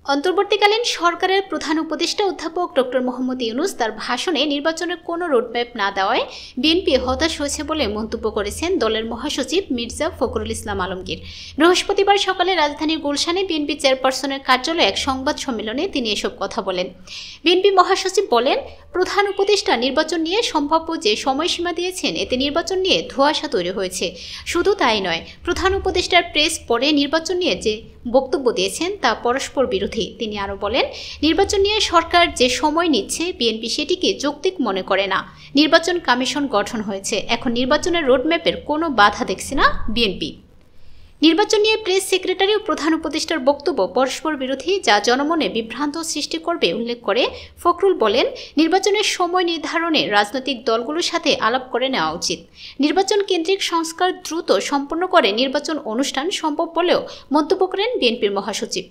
অন্তর্বর্তীকালীন সরকারের প্রধান উপদেষ্টা অধ্যাপক ডক্টর মোহাম্মদ ইউনূস তার ভাষণে নির্বাচনের কোনো রোডম্যাপ না দেওয়ায় বিএনপি হতাশ হয়েছে বলে মন্তব্য করেছেন দলের মহাসচিব মির্জা ফখরুল ইসলাম আলমগীর। বৃহস্পতিবার সকালে রাজধানীর গুলশানে বিএনপি চেয়ারপারসনের কার্যালয়ে এক সংবাদ সম্মেলনে তিনি এসব কথা বলেন। বিএনপি মহাসচিব বলেন, প্রধান উপদেষ্টা নির্বাচন নিয়ে সম্ভাব্য যে সময়সীমা দিয়েছেন এতে নির্বাচন নিয়ে ধোঁয়াশা তৈরি হয়েছে। শুধু তাই নয়, প্রধান উপদেষ্টার প্রেস পরে নির্বাচন নিয়ে যে বক্তব্য দিয়েছেন তা পরস্পর বিরোধী। তিনি আরও বলেন, নির্বাচন নিয়ে সরকার যে সময় নিচ্ছে বিএনপি সেটিকে যৌক্তিক মনে করে না। নির্বাচন কমিশন গঠন হয়েছে, এখন নির্বাচনের রোডম্যাপের কোনো বাধা দেখছে না বিএনপি। নির্বাচন নিয়ে প্রেস সেক্রেটারি ও প্রধান উপদেষ্টার বক্তব্য পরস্পর বিরোধী, যা জনমনে বিভ্রান্ত সৃষ্টি করবে উল্লেখ করে ফখরুল বলেন, নির্বাচনের সময় নির্ধারণে রাজনৈতিক দলগুলোর সাথে আলাপ করে নেওয়া উচিত। নির্বাচন কেন্দ্রিক সংস্কার দ্রুত সম্পন্ন করে নির্বাচন অনুষ্ঠান সম্ভব বলেও মন্তব্য করেন বিএনপির মহাসচিব।